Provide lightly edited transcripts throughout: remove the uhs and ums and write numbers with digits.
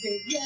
Thank you.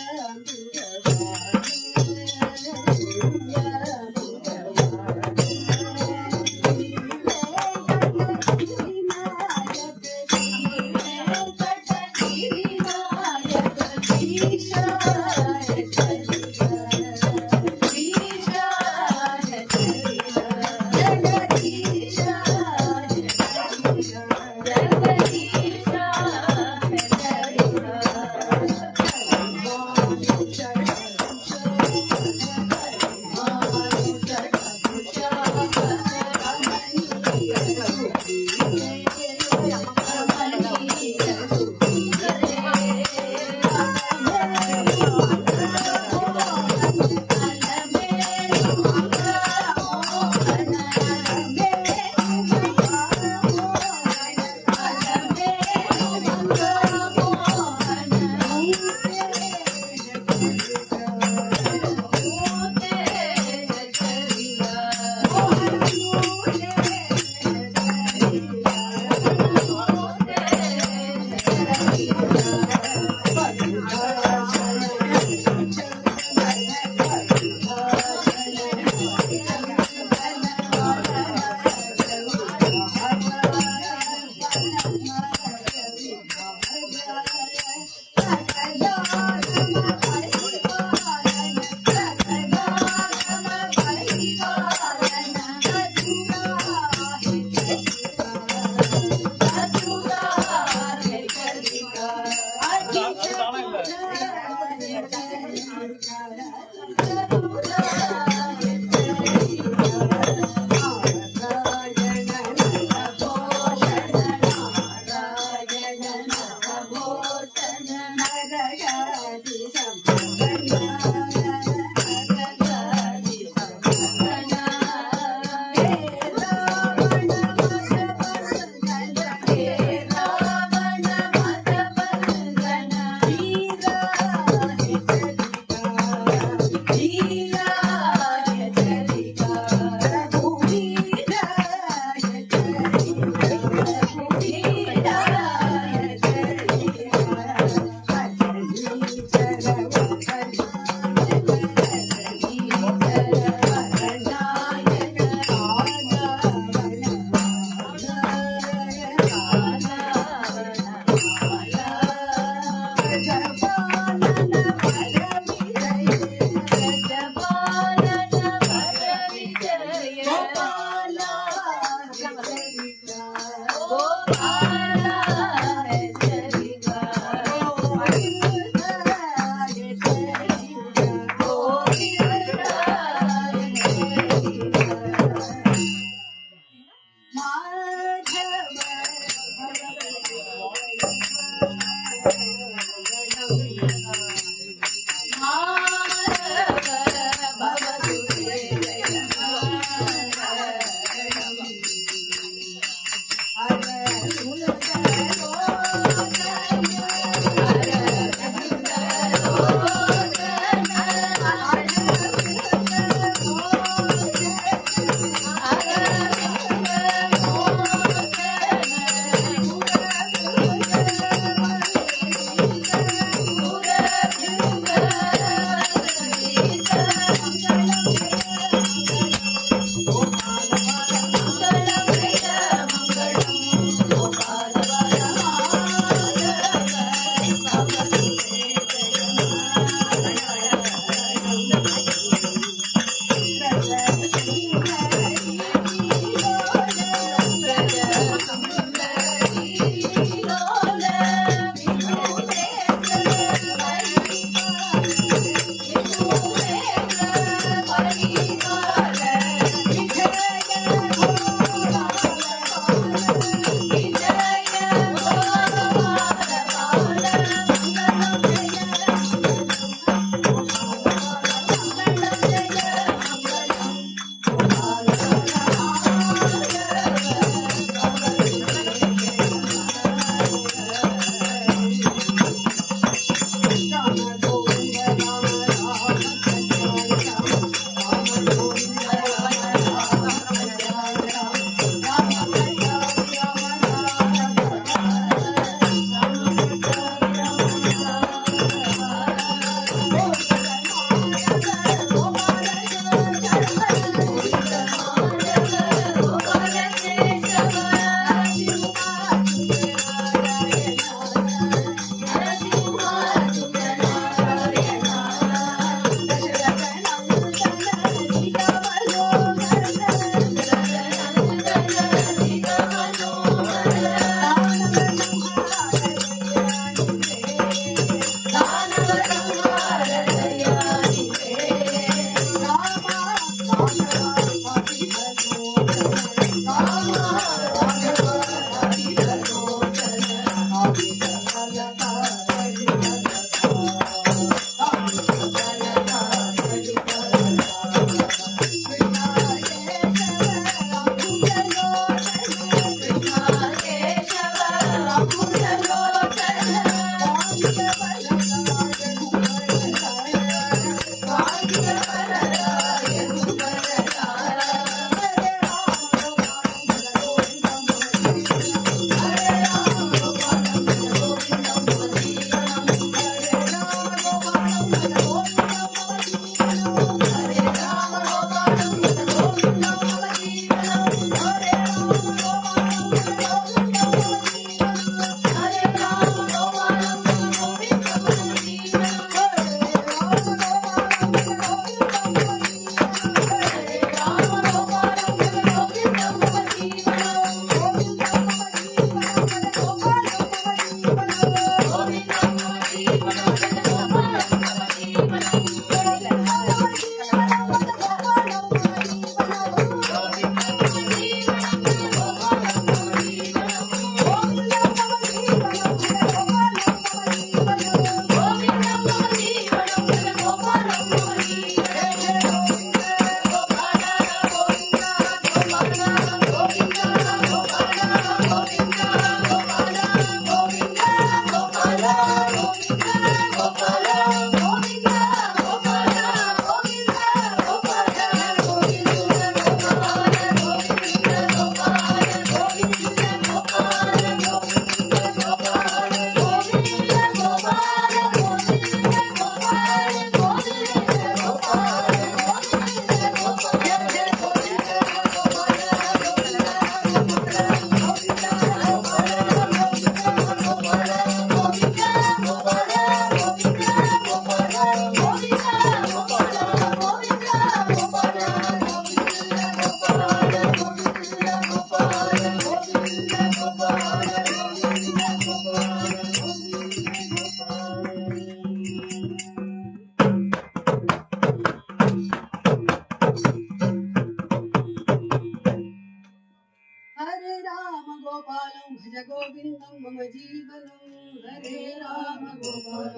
हरे राम गोपाल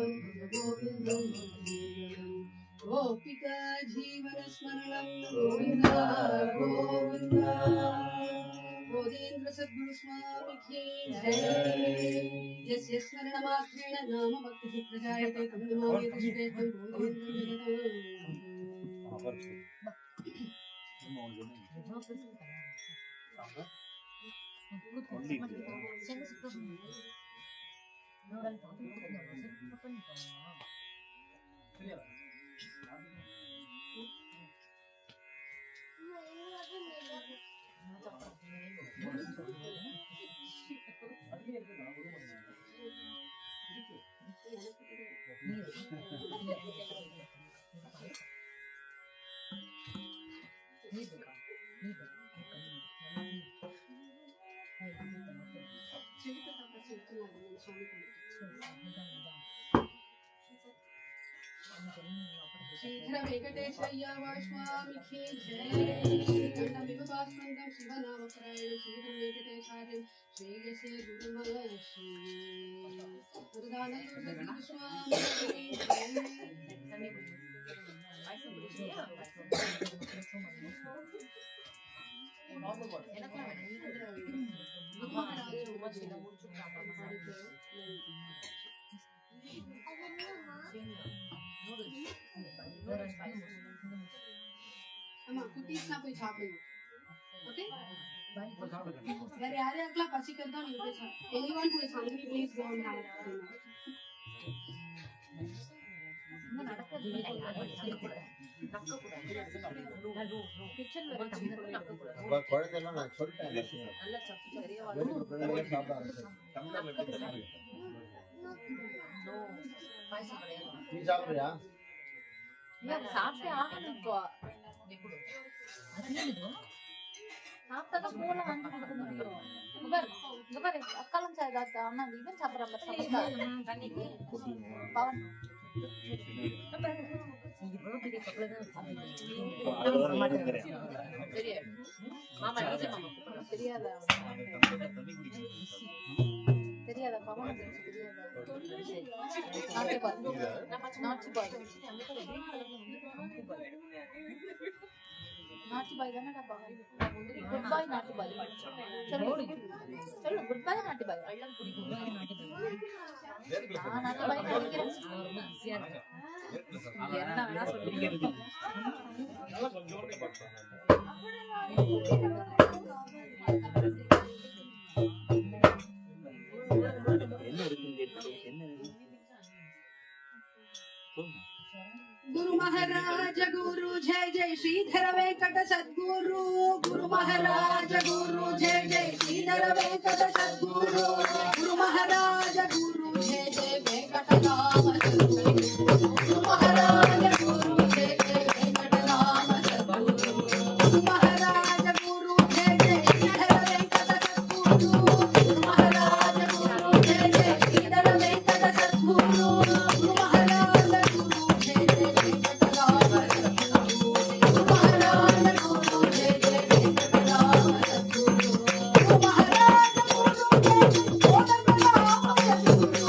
गोविंद गोपिका जीवन स्मरणं गोविंद गोविंद गोदेन्द्र सद्गुरु स्वामी की जय। यस्य स्मरणमात्रेण नाम भक्तिः प्रजायते तं नमामि श्रेष्ठं गोविन्दं श्रीधर वेंकटेशय्या स्वामी की जय। श्रीकंठं विभवास्पन्दं शिवनामपरायणं श्रीधर वेंकटेशार्यं श्रेयसे गुरुमहर्षि वरदानयोगं स्वामी की जय। Amma, cookies na poi chopping. Okay? Where yare akla pasi karda nahi hote. Anyone who is hungry, please go and have dinner. சாப்பிட்டே ஆகணும் இப்போ சாப்பிட்டா போல வாங்கி கொடுக்க முடியும். இங்க பாரு அக்காலம் சாய்தாத்தா ஆனா இவன் சாப்பிடறாங்க பவன் தெரியாதா தெரியாதா பவன் தெரியாதா नाटी बाई दाना डब्बा गुड बाय नाटी बाई चलो चलो good bye Nati by Allam पूरी गुड बाय नाटी बाई हां नाटी बाई என்ன வேணா சொல்லுங்க गुरु महाराज गुरु जय जय श्रीधर वेंकट सद्गुरु गुरु महाराज गुरु जय जय श्रीधर वेंकट सद्गुरु गुरु महाराज गुरु जय जय वेंकट राम सद्गुरु गुरु महाराज गुरु जय जय वेंकट राम सद्गुरु गुरु महाराज गुरु जय जय श्रीधर वेंकट सद्गुरु गुरु महाराज गुरु जय जय श्रीधर वेंकट सद्गुरु गुरु महाराज गुरु जय जय वेंकट राम सद्गुरु गुरु महाराज गुरु जय जय वेंकट राम सद्गुरु गुरु महाराज गुरु जय जय वेंकट राम सद्गुरु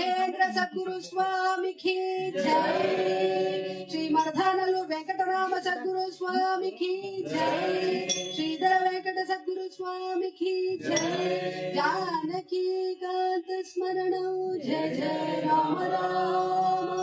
राघवेंद्र सद्गुरु स्वामी की जय। श्री मर्धानल्लूर वेंकटराम सद्गुरु स्वामी की जय। श्रीधर वेंकट सद्गुरु स्वामी की जय। जानकी कांत स्मरण जय जय राम राम।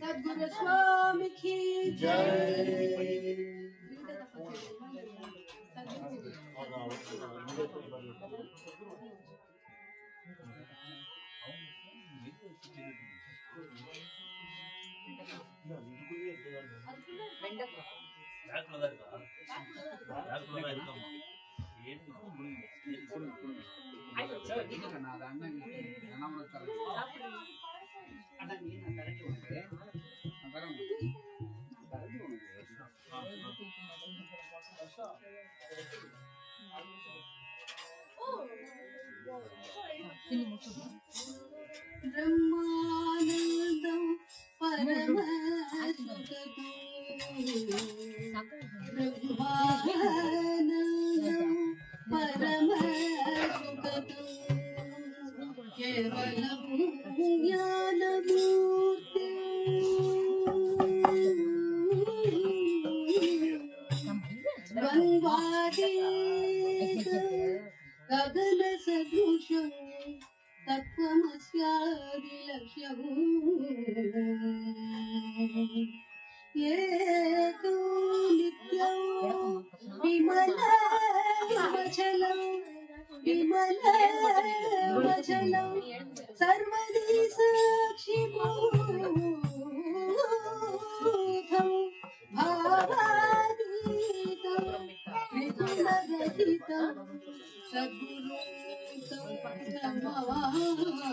सद्गुरु स्वामी की जय। ब्रह्मानंदं परम ब्रह्मानंदं परम केवलं ज्ञानमूर्ति द्वन्द्वातीत गगन सदृशं तत्त्वमस्यादिलक्ष्यम् येतु नित्यं विमलमचलं विमलमचलं सर्वदि साक्षिभूतं भावातीतं त्रिगुणरहितं सद्गुरुं नमामि।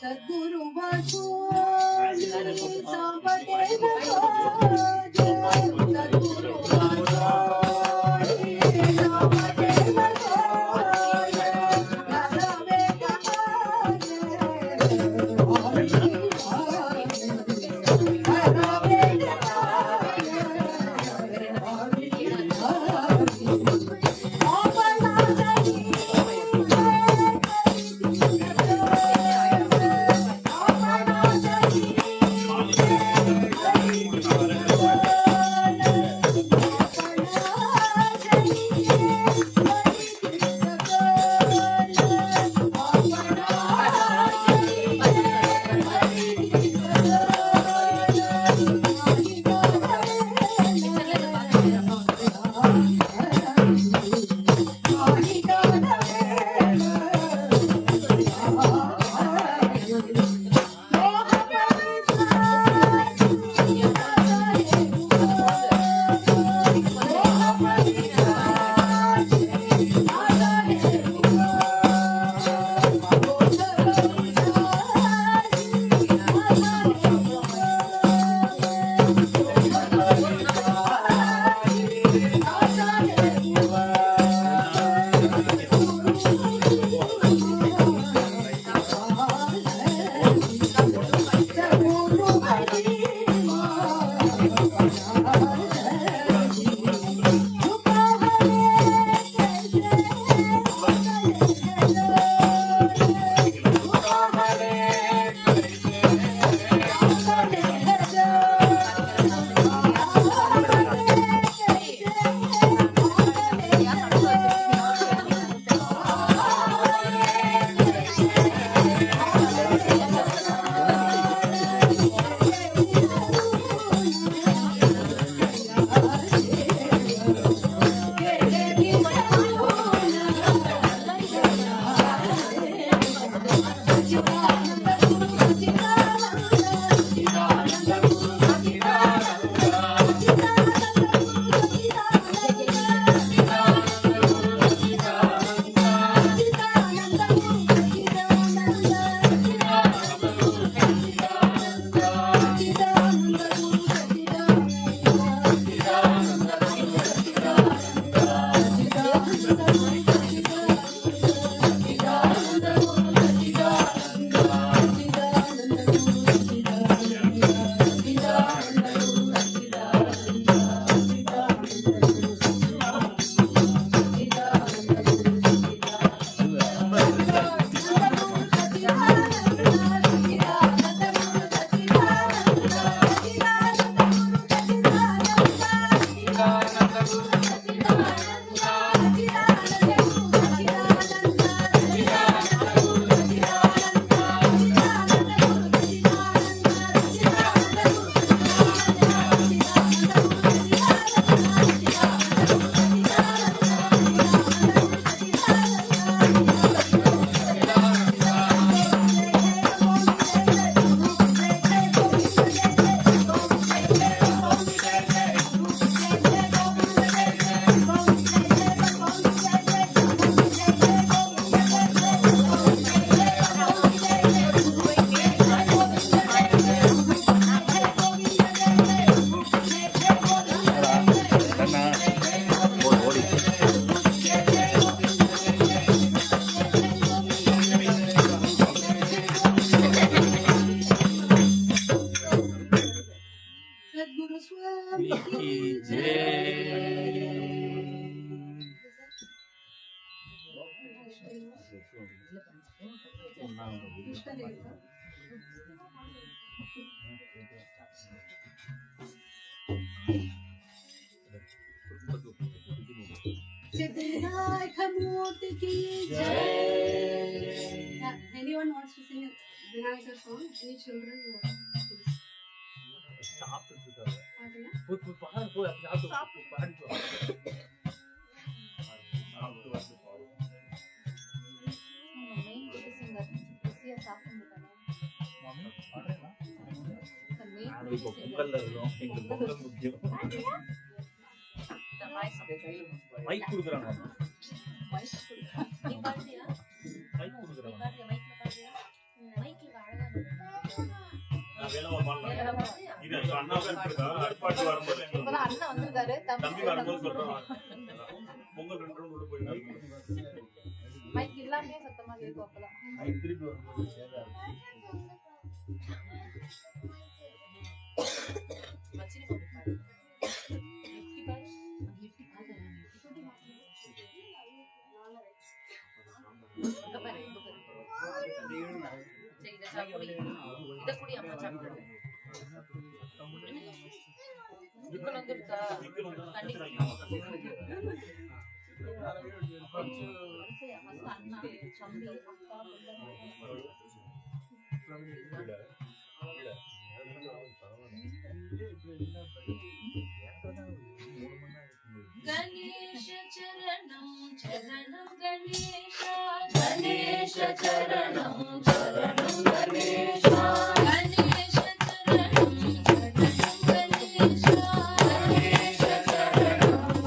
सद्गुरु वासो सांपते सद्गुरु सद्गुरु स्वामी की सिद्धिविनायक मूर्ति की जय. Anyone wants to sing a Vinayaka song? Any children? Mic குடுக்குறாங்க அண்ணா வந்திருக்காரு தம்பி வரும்போது சொல்றான் பொங்கல் 2 ரவுண்ட் உள்ள போயிட்டாங்க மைக் இல்லாமே சத்தமா கேட்கும் அப்பலாம் மைக் திருப்பி வரும்போது சேதா गणेश चरणं चरणं गणेश गणेश चरणं चरणं गणेश गणेश चरणं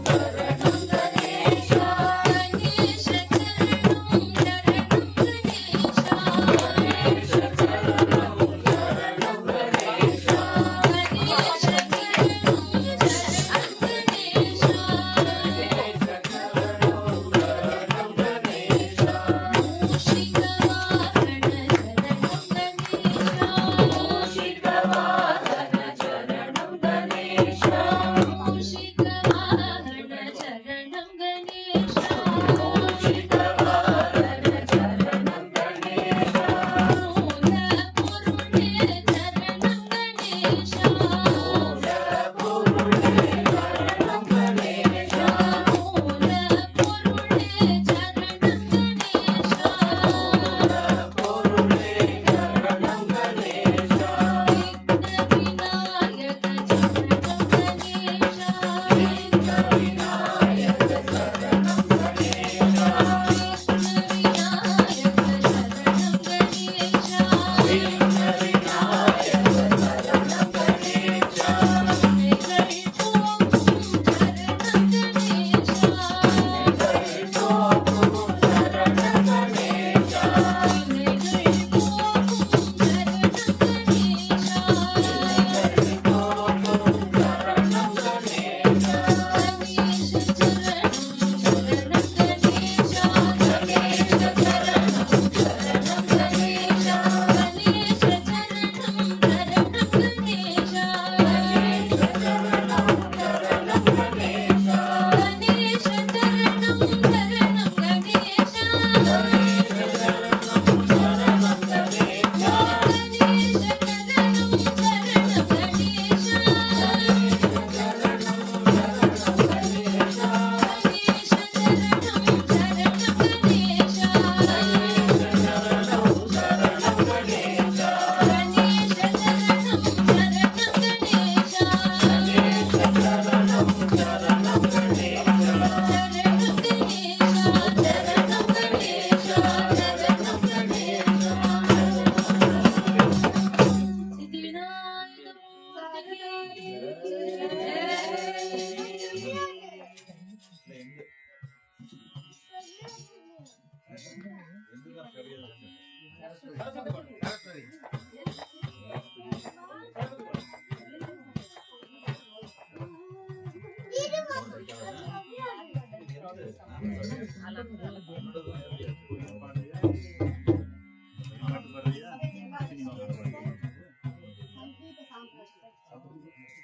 चरणं गणेश गणेश चरणं चरणं गणेश गणेश चरणं चरणं गणेश गणेश चरणं चरणं Ganesh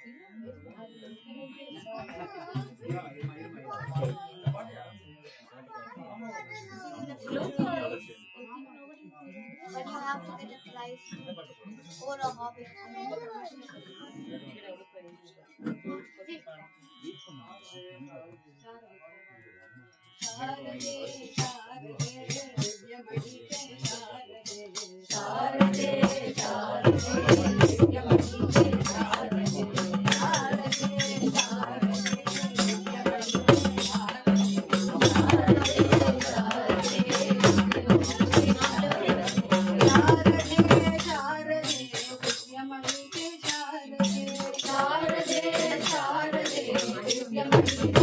But I have to get a prize or a hobby. ಶಾರದೆ ಶಾರದೆ ದಿವ್ಯಮಣಿಕೆ ಶಾರದೆ ಶಾರದೆ ಶಾರದೆ ದಿವ್ಯಮಣಿಕೆ ಶಾರದೆ ಶಾರದೆ ಶಾರದೆ ದಿವ್ಯಮಣಿಕೆ ಶಾರದೆ ಶಾರದೆ ಶಾರದೆ ದಿವ್ಯಮಣಿಕೆ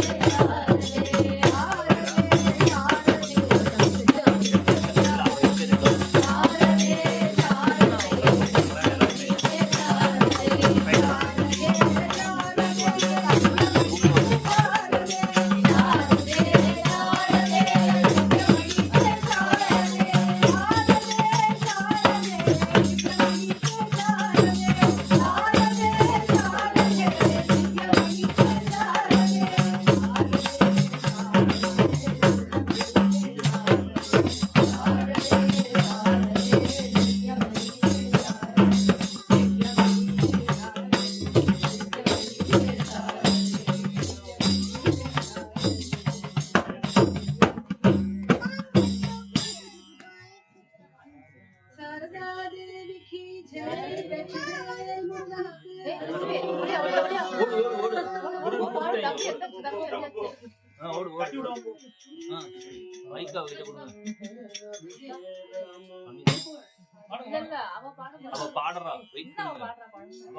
शारदा देवी की जय जय பாடுறா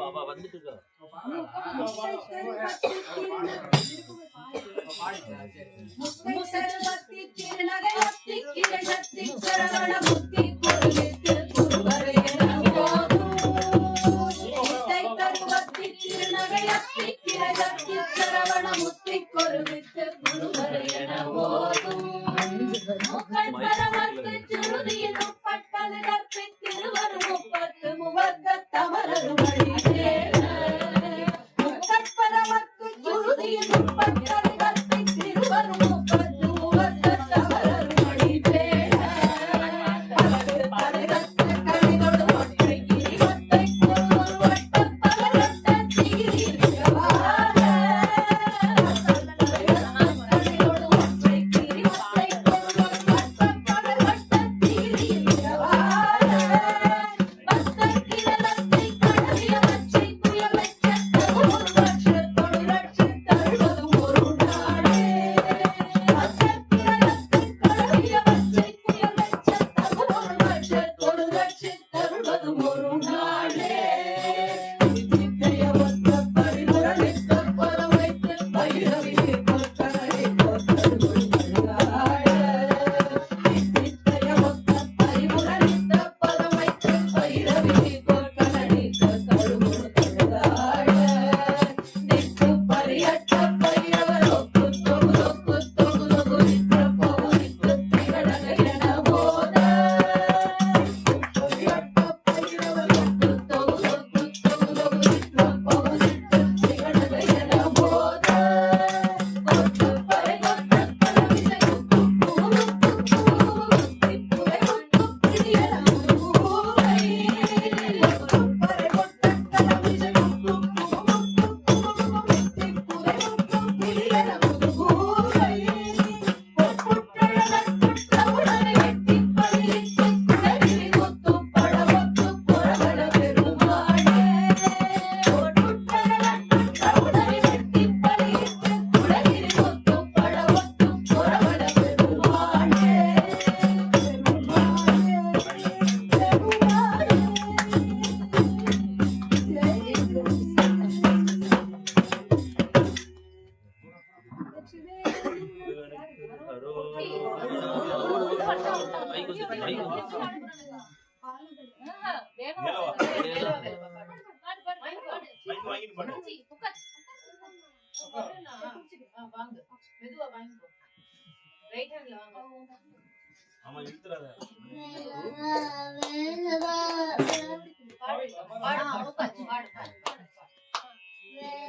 அவ வந்துட்டு இருக்கா முக்தி திருநகையத்தி கிரசத்தி சரவண புத்தி பொருளித்து குருவரையன போதும் முத்தை தருவத்தி திருநகையத்தி கிரசத்தி சரவண முத்தி பொருளித்து குருவரையன போதும் முக்கள் பரமத்து சுருதியின் முப்பட்டது கற்பித்திருவரும் முப்பத்து முவர்க்க தமரரும் அழித்தேன முக்கள் பரமத்து சுருதியின் முப்பட்டது கற்பித்திருவரும் முப்பத்து முவர்க்க தமரரும் அழித்தேன பலகு பலகத்து கணிதொடு ஒற்றை கிரி ஒற்றை பொருள் வட்ட பலகட்ட திகிரி மிகவான கணிதொடு ஒற்றை கிரி ஒற்றை பொருள் வட்ட பலகட்ட திகிரி மிகவான பக்தை கிரலத்தை கடலிய வச்சை புயலச்ச தருவது ரட்ச தொடு ரட்ச தருவது ஒரு நாடே பக்தை கிரலத்தை கடலிய வச்சை புயலச்ச தருவது ரட்ச தொடு ரட்ச தருவது ஒரு நாடே நித்திய ஒத்த பரிமுரளித்த பரவைத்து பைரவி கொத்தரை கொத்தரு நாடே நித்திய ஒத்த பரிமுரளித்த பரவைத்து பைரவி கொத்தரை கொத்தரு நாடே நித்து பரியட்ட பைரவரொக்கு தொகுதொக்கு தொகுதொகு நித்திர பௌரித்து திகழகையன போத பரியட்ட பைரவரொக்கு தொகுதொக்கு தொகுதொகு நித்திர பௌரித்து திகழகையன போத கொத்து பறை கொத்த கலவிசை குத்து பூவுக்கு பூவுக்கு புரை கொத்து பிரியன பூவை கொத்து பறை கொத்த கலவிசை குத்து பூவுக்கு பூவுக்கு புரை கொத்து பிரியன பூவை பொற்புற்றழகத்துற்றவுடனை வெட்டி பழியிட்டு குழலில் கொத்து பழவொத்து புறவட பெருமாளே பொற்புற்றழகத்துற்றவுடனை வெட்டி பழியிட்டு குழலில் கொத்து பழவொத்து புறவட பெருமாளே வாங்கிட்டு பாடு ஆமா இழுத்துறாத Well,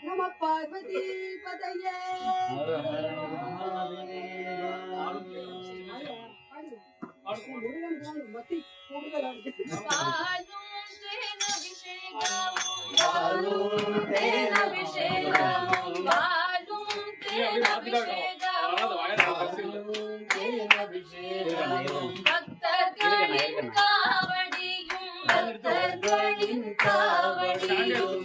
நம பார்வதி பதையே மத்தி கூடுதலா பக்தர்களின் காவடியும் பக்தர்களின் காவடியும்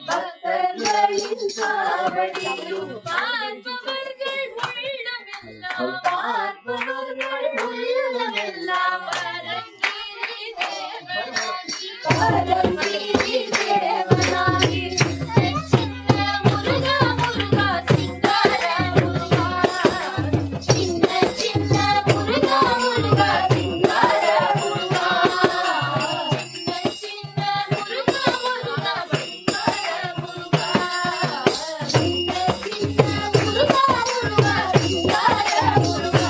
பக்தர்களின் காவடியும் பார்ப்பவர்கள் உள்ளமெல்லாம் பார்ப்பவர்கள் உள்ளமெல்லாம் பரங்கிரி தேவனாகி பரங்கிரி தேவனாகி சின்ன முருகா முருகா சிங்கார முருகா சின்ன சின்ன முருகா முருகா சிங்கார முருகா சின்ன சின்ன முருகா முருகா சிங்கார முருகா சின்ன சின்ன முருகா முருகா சிங்கார முருகா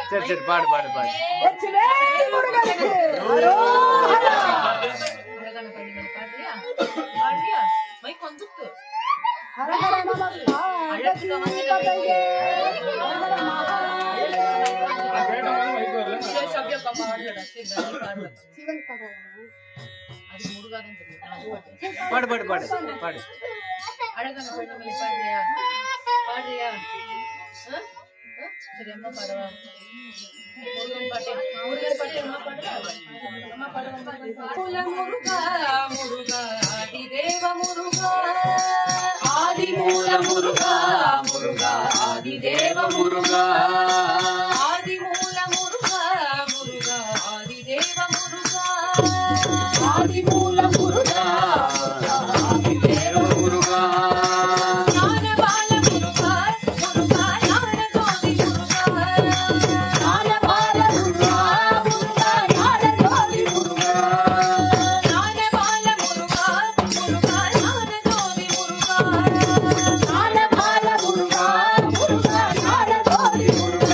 சரி சரி பாடு பாடு பாடு. வெற்றிவேல் முருகனுக்கு அரோகரா. அழகான பள்ளிகள் பாடுறியா? பாடுறியா? மைக் வந்துட்டு. ஹர ஹர நம பார்வதி பதையே. ஹர ஹர மகாதேவ. சப்ஜெக்ட் பாடுறடா. சரி பாடு. சிவன் பகவான். அது முருகாதான் தெரியும். பாடு பாடு பாடு பாடு. அழகான பள்ளிகள் பாடுறியா? பாடுறியா? சரி அம்மா பாடவா? முருகன் பாட்டு அம்மா பாடுவா? அம்மா பாடுவா? குல முருகா முருகா ஆதிதேவ முருகா ஆதிமூல முருகா முருகா ஆதிதேவ முருகா ஆதிமூல முருகா முருகா ஆதிதேவ முருகா ஆதிமூல முருகா ஆதிதேவ முருகா ஞானபால முருகா முருகா ஞானஜோதி முருகா ஞானபால முருகா முருகா ஞானஜோதி முருகா ஞானபால முருகா முருகா ஞானஜோதி முருகா ஞானபால முருகா முருகா ஞானஜோதி முருகா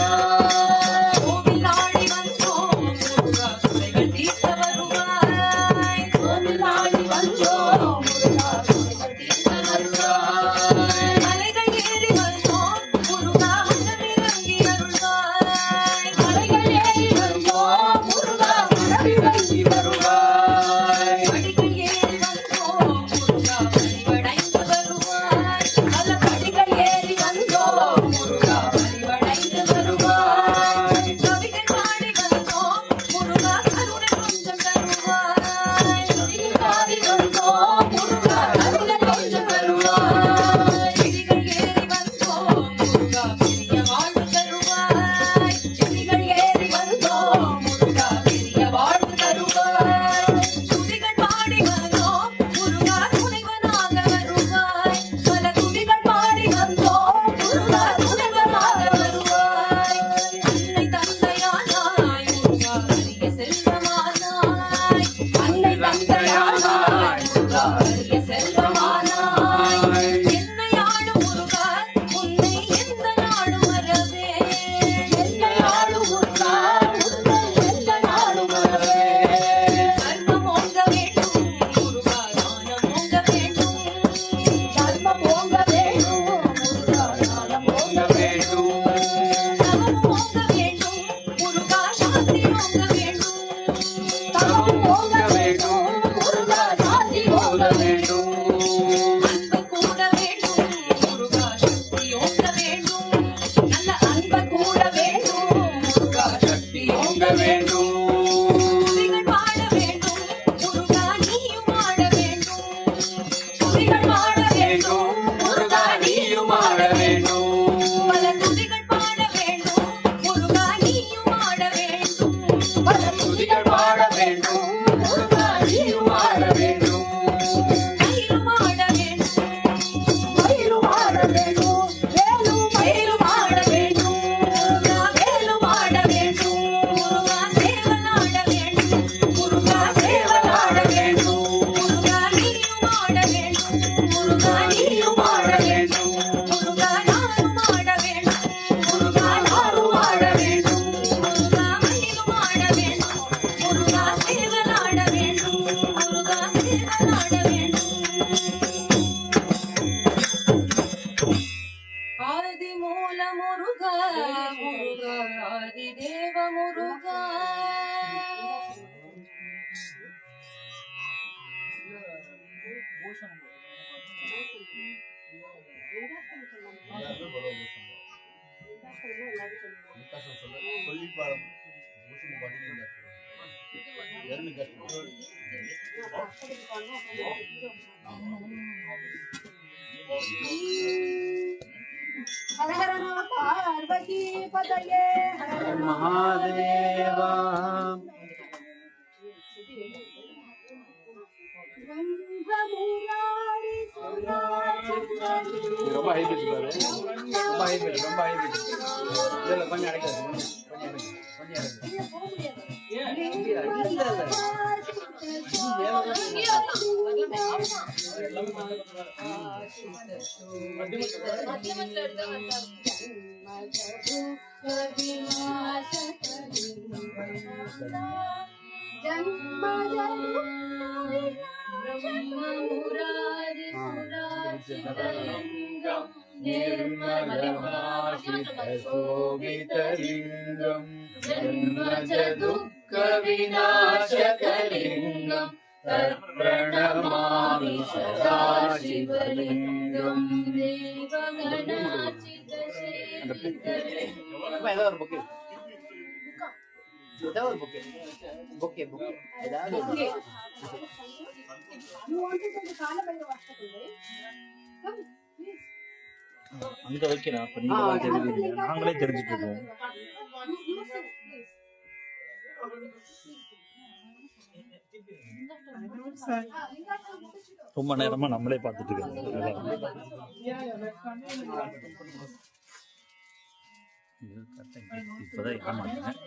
முருகா ஆதிதேவ முருகா சொல்லி பாருங்க हर हर नमः पार्वती पतये हर हर महादेवा ब्रह्ममुरारी सुराचंद्री ரொம்ப ஹை பிட்ச் பாரு ரொம்ப ஹை பிட்ச் இல்ல கொஞ்சம் அடக்காது கொஞ்சம் निर्मलभाषितशोभितलिङ्गं जन्मजदुःखविनाशकलिङ्गं तत्प्रणमामि सदा शिवलिङ्गं देवगणार्चितशेखरलिङ्गं You want to go to Kalabhaiva Ashtakule? Come, please. அங்க வைக்கிறேன். அப்ப நீங்க தான் தெரிஞ்சுக்கீங்க. நாங்களே தெரிஞ்சுட்டு இருக்கோம். ரொம்ப நேரமா நம்மளே பார்த்துட்டு இருக்கோம். இப்பதான் ஏமாந்தேன்.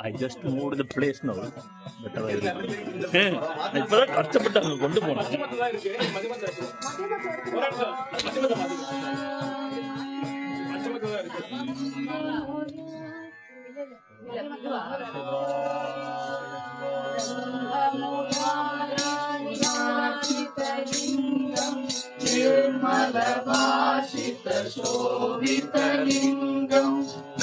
I just moved the place now. But இப்பதான் கஷ்டப்பட்டு அங்க கொண்டு போனேன். निर्मलभाषितशोभितलिङ्गं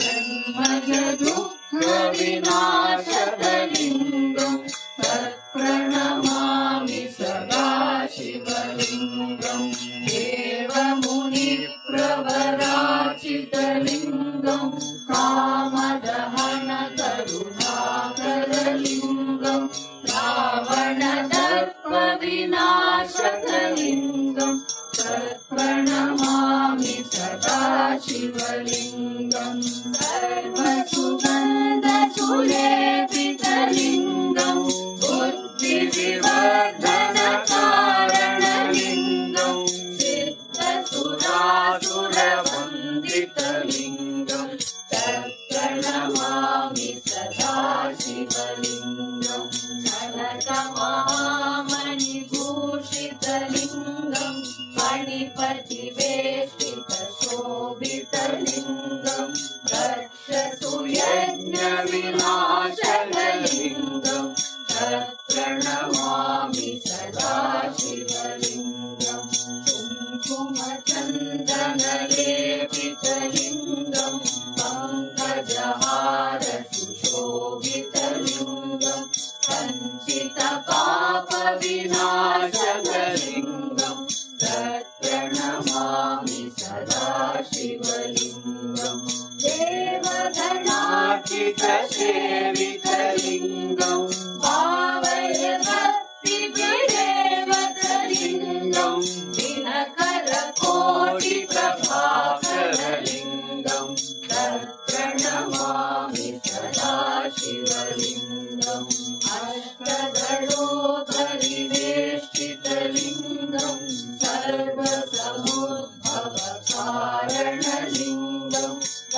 जन्मजदुःखविनाशकलिङ्गं तत्प्रणमामि सदा शिवलिङ्गं देवमुनिप्रवराचितलिङ्गं कामदहनकरुणाकरलिङ्गं रावणदर्पविनाशकलिङ्गं तत्प्रणमामि सदा शिवलिङ्गं सर्वसुगन्धसुलेपितलिङ्गं बुद्धिविवर्धनकारणलिङ्गं सिद्धसुरासुरवन्दितलिङ्गं तत्प्रणमामि सदा शिवलिङ्गं कनकमहामणिभूषितलिङ्गं मणिपतिवेष्टितशोभितलिङ्गं दक्षसुयज्ञविनाशकलिङ्गं तत्प्रणमामि सदा शिवलिङ्गं कुङ्कुमचन्दनलेपितलिङ्गं पङ्कजहारसुशोभितलिङ्गं सञ्चितपापविनाशकलिङ्गं तत्प्रणमामि सदा शिवलिङ्गं देवगणार्चितसेवितलिङ्गं भावय भक्तिविरेवतलिङ्गं दिनकरकोटिप्रभाकरलिङ्गं तत्प्रणमामि सदा शिवलिङ्गम् अष्टदलोपरिवेष्टितलिङ्गं सर्वसमुद्भवकारणलिङ्गं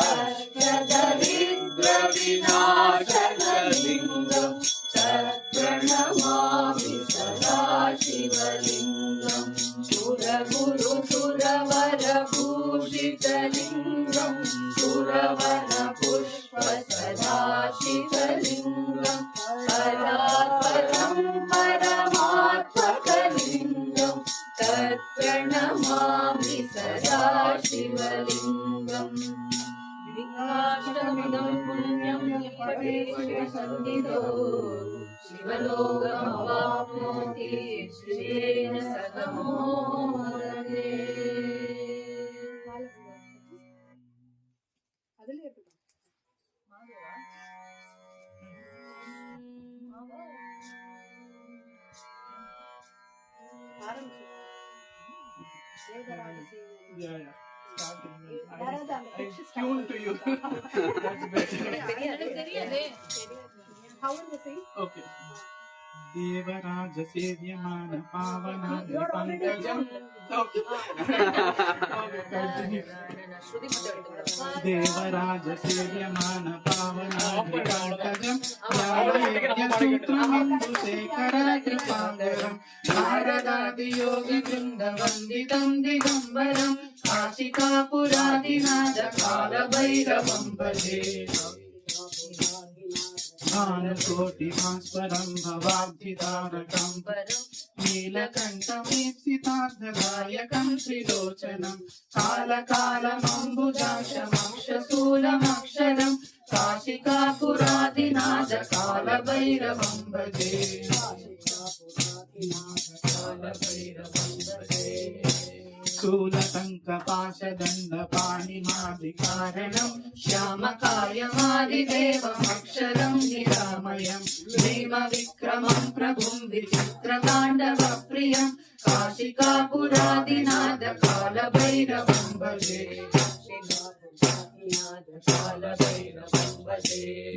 अष्टदरिद्रविनाशकलिङ्गं तत्प्रणमामि सदा शिवलिङ्गं सुरगुरुसुरवरभूषितलिङ्गं सुरवनपुष्पसदाशिवलिङ्गं योगितो शिवलोकमवाप्नोति श्रियेण सगमोदते. அதுல இருக்கட்டும். ஆரம்பிச்சு. தேவராஜ சேவை. Yeah, yeah. Starting. யாராவது அந்த I picture tune to you. That's better. எனக்கு தெரியாதே. How will you sing? Okay. Devraj सेव्यमान पावनाद्रि पंकजम्. Okay. Okay, continue. श्रुति மட்டும் எடுத்துக்கலாம். देवराज सेव्यमान पावनाद्रि पंकजम्. न्याययज्ञसूत्रमम्बुशेखर कृपाकरम्. नारदादि योगि वृन्दवन्दितं दिगम्बरम्. काशिकापुरादिनाथ कालभैरवं भजे. भानुकोटिभास्वरं भवाब्धितारकं नीलकण्ठमीप्सितार्थदायकं त्रिलोचनं कालकालमम्बुजाक्षमक्षशूलमक्षरं काशिकापुरादिनाथ कालभैरवं भजे. शूलटङ्कपाशदण्डपाणिमादिकारणं श्यामकायमादिदेवमक्षरं निरामयं भीमविक्रमं प्रभुं विचित्रताण्डवप्रियं काशिकापुरादिनाथ कालभैरवं भजे.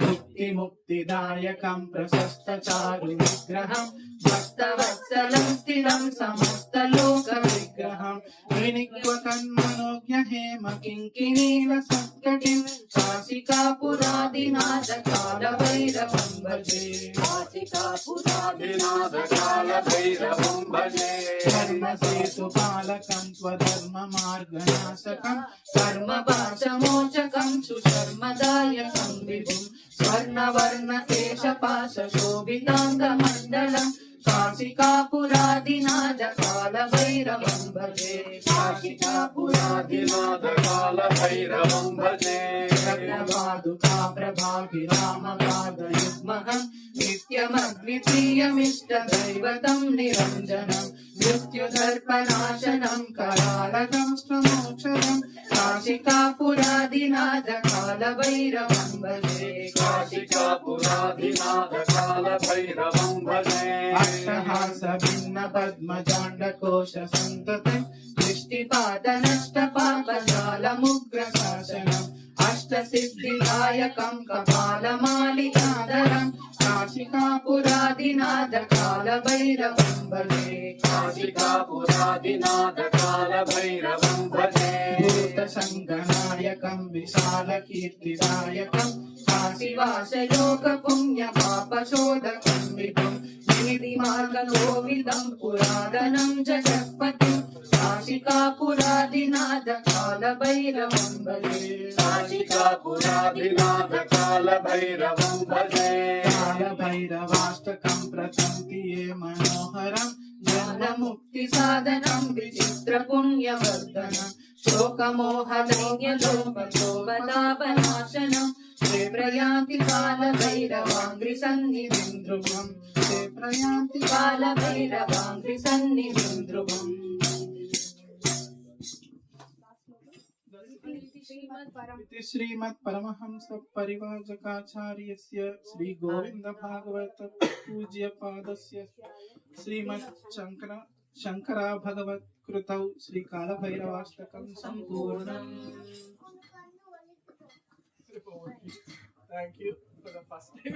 मुक्तिमुक्तिदायकं प्रशस्तचारुविग्रहं भक्तवत्सलं स्थिरं समस्तलोकविग्रहं विनिक्वकन्मनोज्ञहेम किङ्किणीरसत्कटिं काशिकापुरादिनाथ कालभैरवं भजे. काशिकापुरादिनाथ कालभैरवं भजे. धर्मसेतुपालकं स्वधर्ममार्गनाशकं कर्मपाशमोचकं सुशर्मदायकं विभुं स्वर्णवर्णकेशपाशशोभिताङ्गमण्डलं काशिकापुरादिनाथ कालभैरवं भजे. काशिकापुरादिनाथ कालभैरवं भजे. रत्नपादुका प्रभाभिरामपादयुग्महं नित्यमद्वितीयमिष्टदैवतं निरञ्जनं मृत्युदर्पनाशनं करालकं श्रमोक्षरं काशिकापुरादिनाथ कालभैरवं भजे. काशिकापुरादिनाथ कालभैरवं भजे. अष्टहासभिन्नपद्मजाण्डकोशसन्ततं दृष्टिपातनष्टपापजालमुग्रशासनम् अष्टसिद्धिदायकं कपालमालिकाधरं काशिकापुरादिनाथ कालभैरवं भजे. काशिकापुरादिनाथ कालभैरवं भजे. भूतसङ्गनायकं विशालकीर्तिदायकं काशीवासयोगपुण्यपापशोधकं विभुं नीतिमार्गकोविदं पुरातनं जगत्पतिं काशिकापुरादिनाथ कालभैरवं भजे. काशिकापुरादिनाथ कालभैरवं भजे. कालभैरवाष्टकं प्रचन्ति ये मनोहरं जन्ममुक्तिसाधनं विचित्रपुण्यवर्धनं शोकमोहदैन्यलोकशोभतापनाशनं ते प्रयान्ति कालभैरवाङ्घ्रिसन्निधिं ध्रुवं ते प्रयान्ति कालभैरवाङ्घ्रिसन्निधिं ध्रुवम्. इति श्रीमद् परमहंस परिव्राजकाचार्यस्य श्री गोविंद भागवत पूज्यपादस्य श्रीमद् शंकरा भगवत कृतौ श्री कालभैरवाष्टकं सम्पूर्णम्. Thank you for the first time.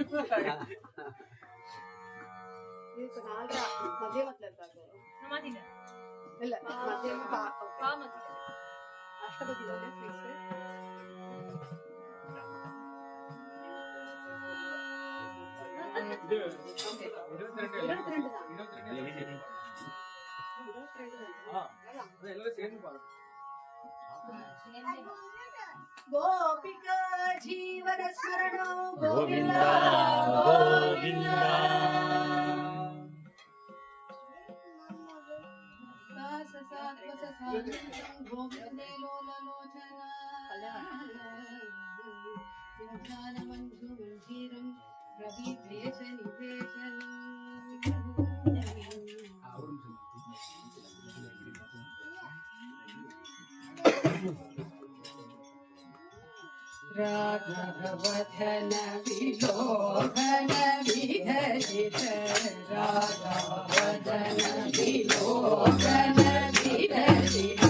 ಇದು ನಾಲ್ಕ ಮಧ್ಯ ಮತ್ಲದ್ದಾಗೆ ಸಮಾಧಿನ ಇಲ್ಲ ಮಧ್ಯ ಪಾ ಮಧ್ಯ ಅಷ್ಟಪದಿ ಗೋಪಿಕಾ ಜೀವನ ಸ್ಮರಣ ಗೋವಿಂದ ಗೋವಿಂದ. ಗೋವಿಂದೇ ಲೋಲಲೋಚನ रवि भेष निभेषण राघवधन विलोभन विधरित राघवधन विलोभन विधरित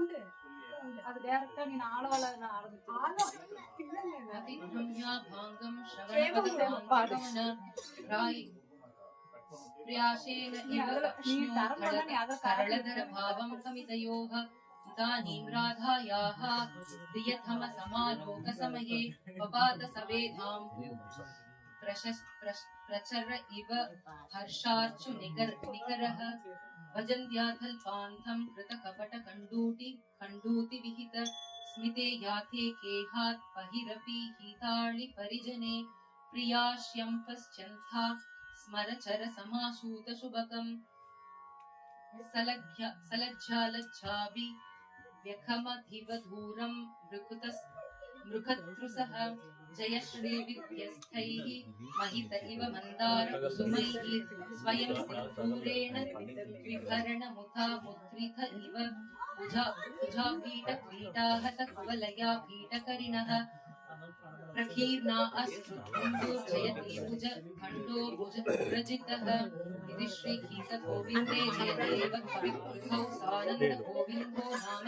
ഉണ്ട് അത് ഡയറക്റ്റാ നീ നാളെ വളരാൻ ആരംഭിച്ചു ആണോ ഇല്ലല്ലേ അതിബ്രഹ്മ്യാഭാംഗം ശ്രവണപദപാന്തകമന പ്രായി പ്രിയാശേന ഇവ ലക്ഷ്മ്യോ കരളധരഭാവം സമിതയോः इदानीं राधायाः प्रियतमसमालोकसमये पपात सवेधां प्रचर इव हर्षार्चुनिकरः भजन्त्याथल्पान्तं कृतकपटकण्डूतिविहित स्मिते याथे केहात् बहिरपि हिताळि परिजने प्रियाश्यं पश्यन्था स्मरचर समाशूत शुभकम् सलज्जालज्जाभि व्यखमधिवधूरं मृगतृसः जयश्रीविद्यस्थैः महित इव मन्दारकुसुमैः स्वयं सिन्दूरेण विभरणमुथा मुद्रित इव भुजापीठक्रीडाहत कुवलया पीठकरिणः प्रकीर्णा अश्रुधुन्दुर्जयति भुज खण्डो भुजजितः इति श्रीगीत गोविन्दे जयदेव कविकृतौ सानन्द गोविन्दो नाम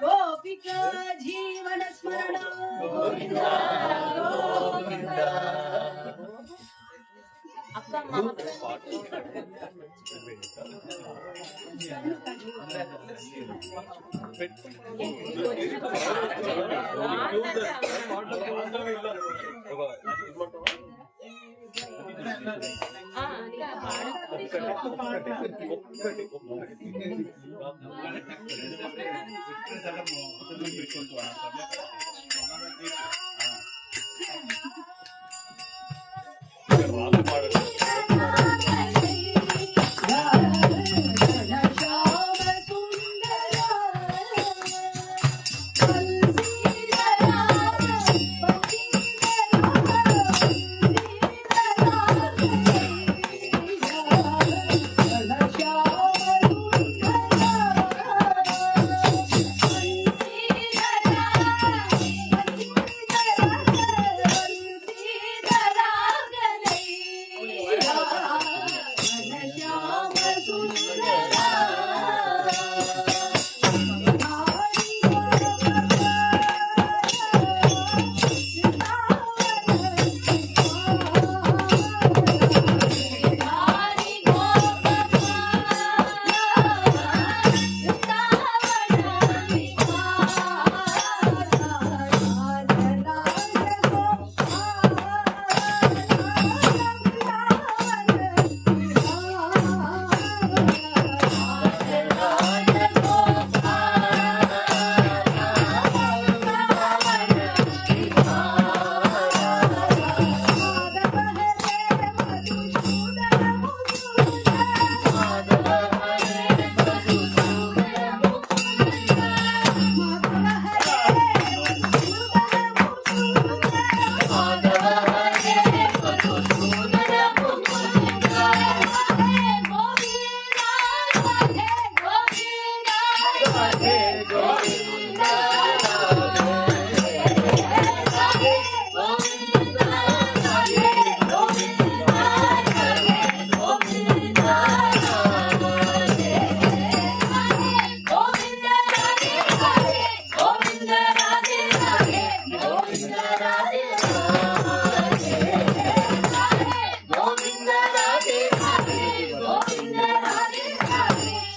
गोपिका जीवन स्मरण गोविंद गोविंद अक्का महाप्राण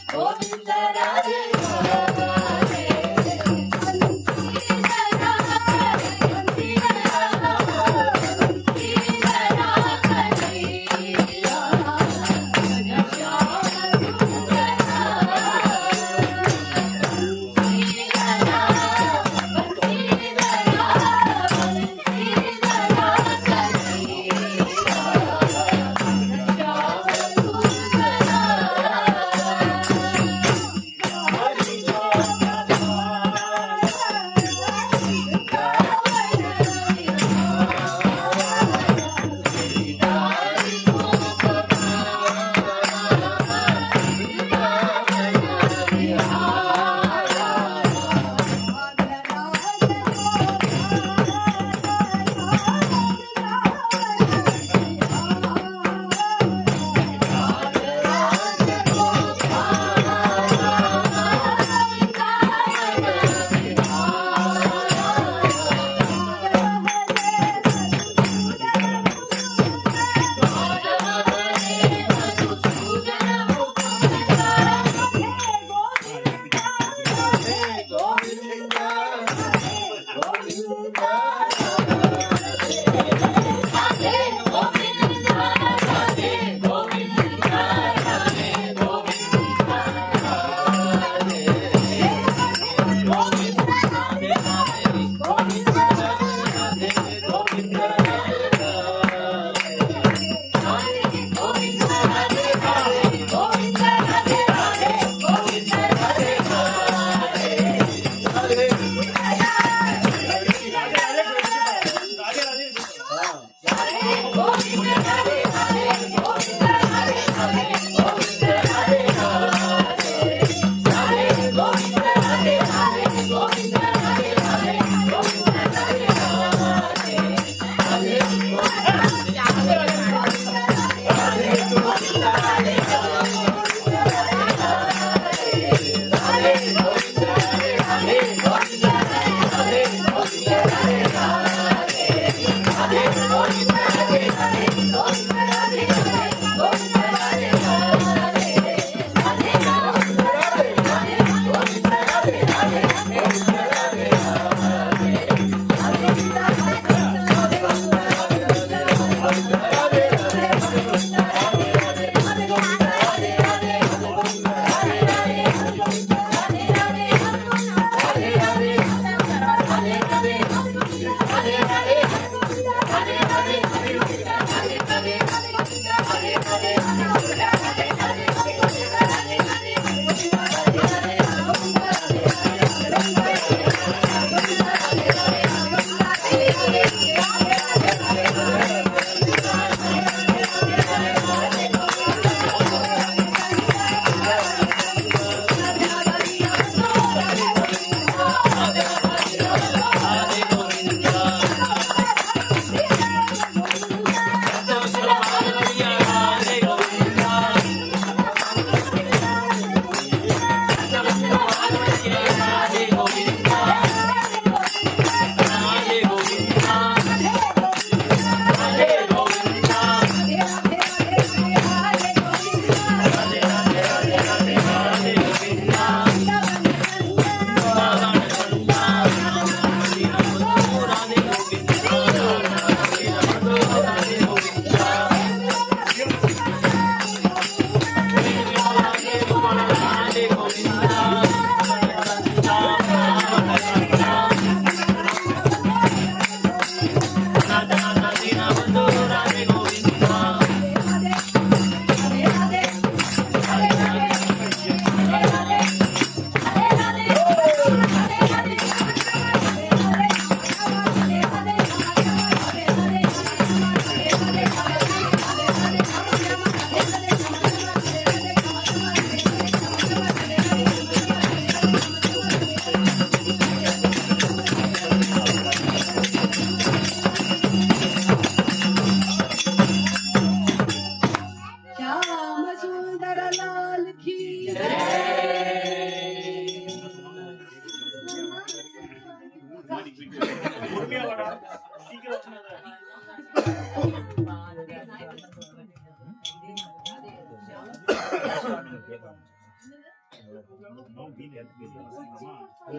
Govinda Radhe Radhe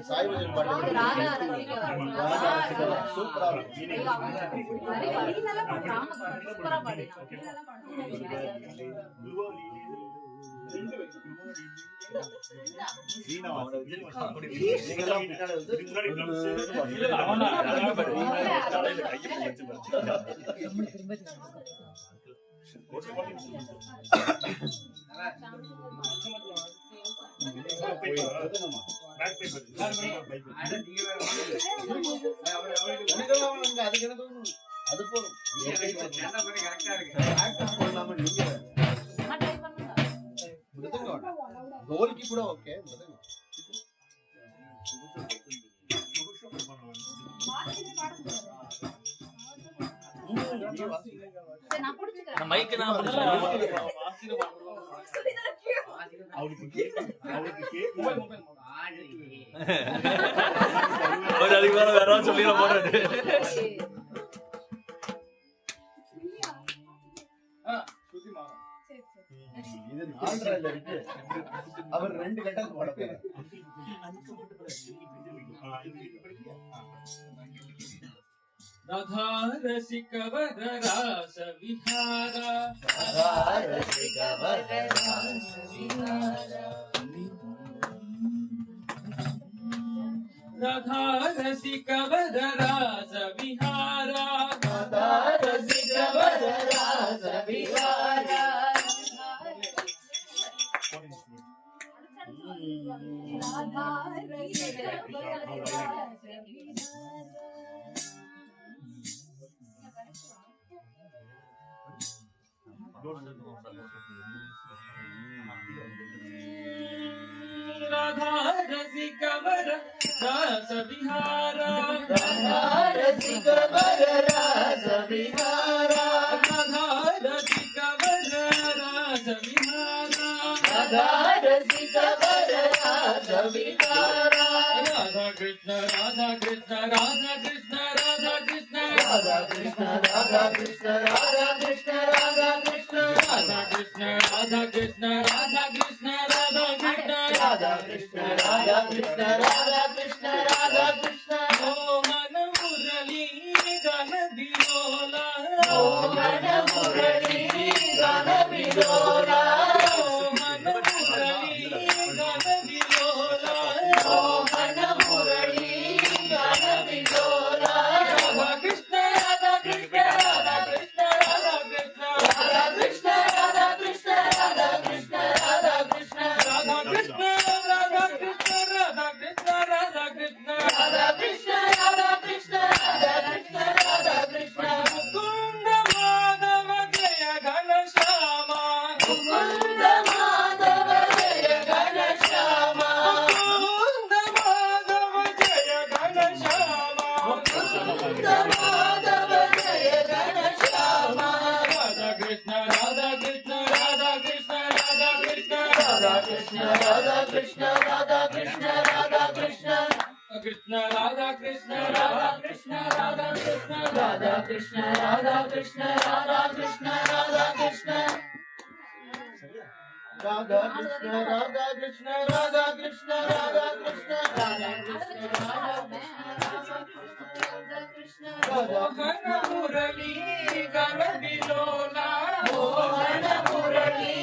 Sai bhajan பாட்டு ராதா ரசிகா. சூப்பரா இருக்கு. நீங்க பண்றாங்க சூப்பரா பாடினா. நீங்கெல்லாம் பின்னாடி அது போதும். மிருதங்கம் தோல்கி கூட ஓகே. மிருதங்கம் நான் புடிச்சுக்கிறேன். மைக்கு நான் ஒரு அதிகமான வேற சொல்லிட போறாரு. இது 4 இருக்கு. அவர் 2 கட்டம் போட போறாரு. राधा रसिक वर रास विहारा राधा रसिक वर रास विहारा राधा रसिक वर रास विहारा राधा रसिक वर रास विहारा राधा रसिक वर रास विहारा राधा रसिक वर रास विहारा राधा कृष्ण राधा कृष्ण राधा कृष्ण राधा कृष्ण राधा कृष्ण राधा कृष्ण राधा कृष्ण राधा कृष्ण राधा कृष्ण राधा कृष्ण राधा कृष्ण राधा कृष्ण राधा कृष्ण राधा कृष्ण राधा कृष्ण राधा कृष्ण ओ मन मुरली गान बिलोला ओ मन मुरली गान बिलोला ओ मन मुरली गान बिलोला ओ मन मुरली गान बिलोला राधा कृष्ण राधा कृष्ण राधा कृष्ण राधा कृष्ण राधा कृष्ण राधा कृष्ण राधा कृष्ण राधा कृष्ण राधा कृष्ण राधा कृष्ण राधा कृष्ण राधा कृष्ण राधा कृष्ण राधा कृष्ण राधा कृष्ण राधा कृष्ण मुकुंद माधव जय घन श्यामा मुकुंद माधव जय घन श्यामा मुकुंद माधव जय घन श्यामा मुकुंद माधव जय घन श्यामा राधा कृष्ण राधा कृष्ण राधा कृष्ण राधा कृष्ण राधा कृष्ण राधा कृष्ण राधा कृष्ण राधा कृष्ण कृष्ण राधा कृष्ण राधा कृष्ण राधा कृष्ण राधा कृष्ण राधा कृष्ण राधा कृष्ण राधा कृष्ण राधा कृष्ण राधा कृष्ण राधा कृष्ण राधा कृष्ण राधा कृष्ण मोहन मुरली गान बिलोला मोहन मुरली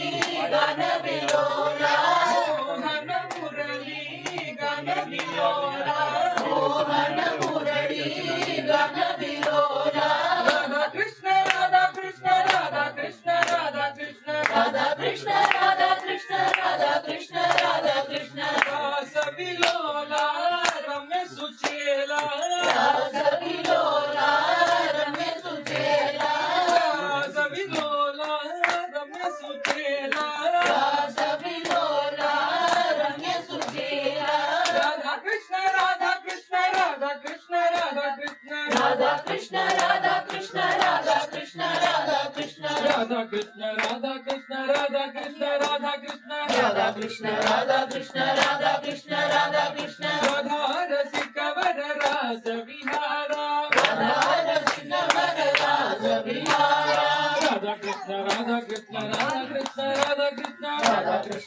गान बिलोला मोहन मुरली गान बिलोला मोहन मुरली गान बिलोला राधा कृष्ण राधा कृष्ण राधा कृष्ण राधा कृष्ण राधा कृष्ण राधा कृष्ण राधा कृष्ण राधा कृष्ण रास बिलोला रम्य सुचेला रास बिलोला रम्य सुचेला रास बिलोला रम्य सुचेला रास बिलोला रम्य सुचेला राधा कृष्ण राधा कृष्ण राधा कृष्ण राधा कृष्ण राधा कृष्ण राधा कृष्ण राधा कृष्ण राधा कृष्ण राधा कृष्ण राधा कृष्ण राधा कृष्ण राधा कृष्ण राधा कृष्ण राधा कृष्ण राधा कृष्ण राधा कृष्ण राधा रसिक वर रास विहारा राधा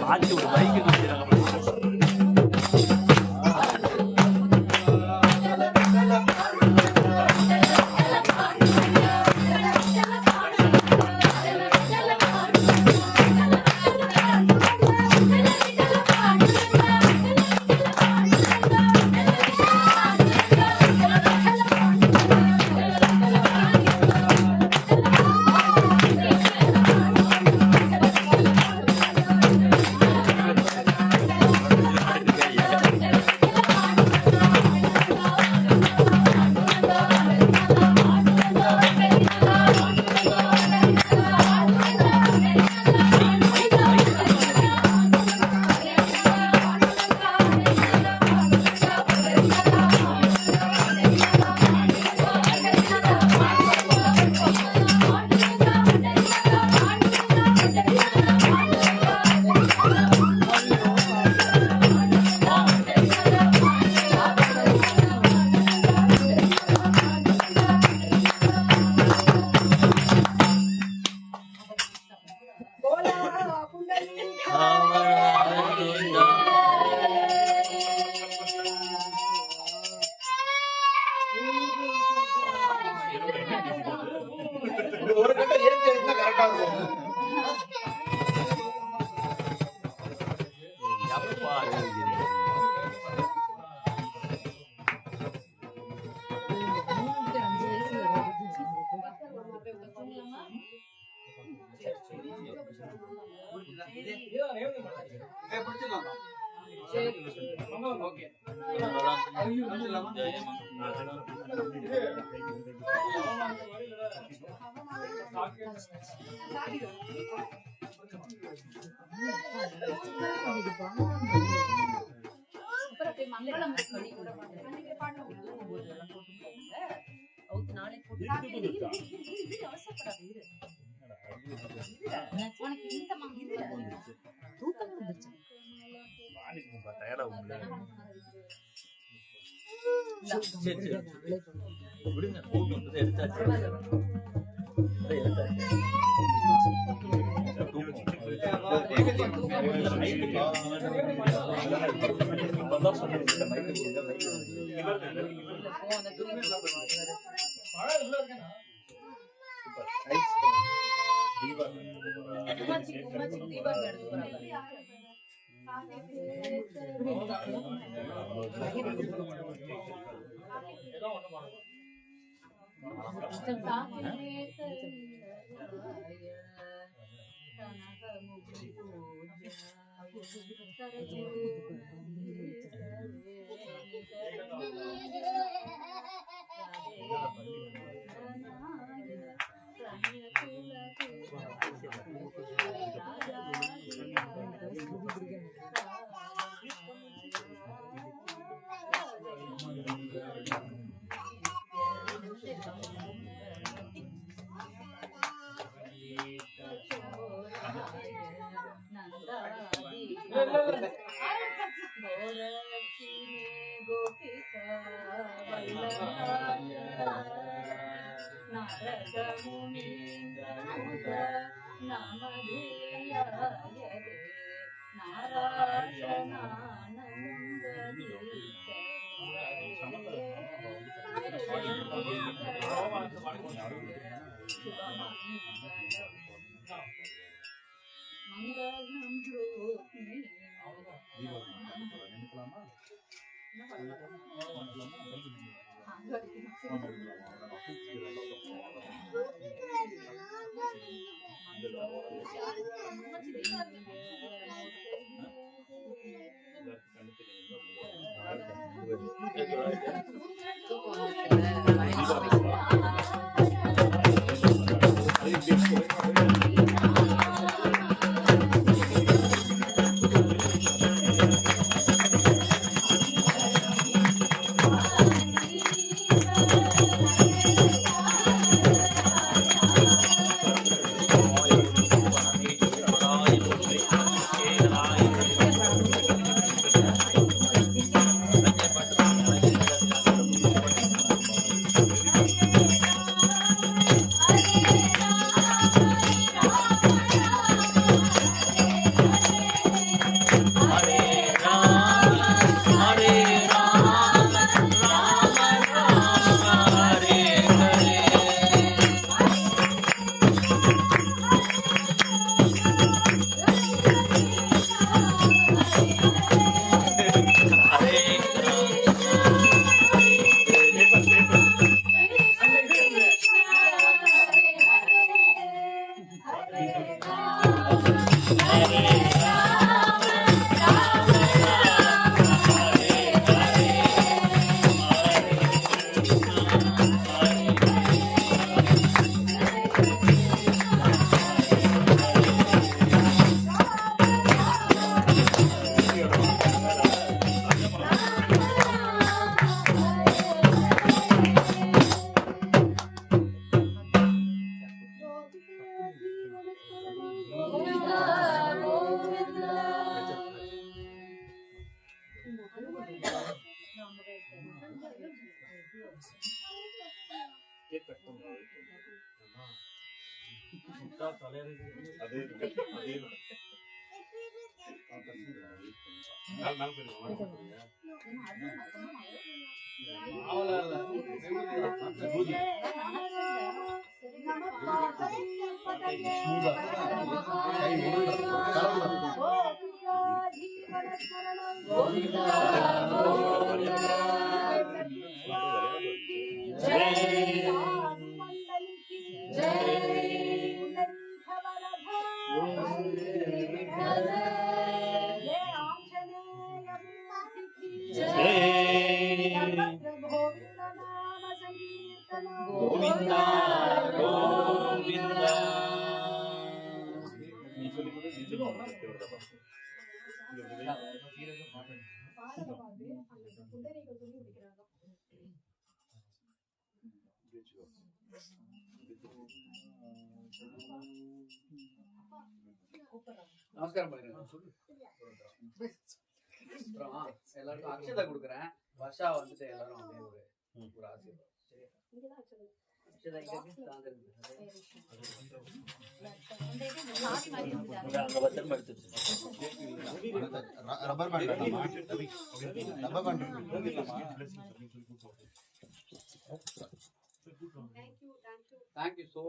மாற்றி ஒரு பைக்கு கொடுத்துறாங்க. बोला पुंडलिक இந்த ஒரு கட்டை ஏன் தெரிஞ்சா கரெக்டா இருக்கும். மங்களம் நாளைக்கு உனக்கு இந்த தூக்கம் வந்துச்சு டயர்டா சரி சரி விடுங்க போட்டு வந்து எடுத்தாச்சு மங்களம் ಗೋವಿಂದ ಗೋವಿಂದ நமஸ்காரம் பண்ணுங்க. அப்புறம் எல்லாருக்கும் அக்ஷதை கொடுக்குறேன். வருஷா வந்துட்டு எல்லாரும் அப்படியே ஒரு ஆசீர்வாதம். அக்ஷதை இங்க இருக்கு, தாங்க இருக்கு. அங்க பத்திரமா எடுத்துச்சு rubber band rubber band Thank you so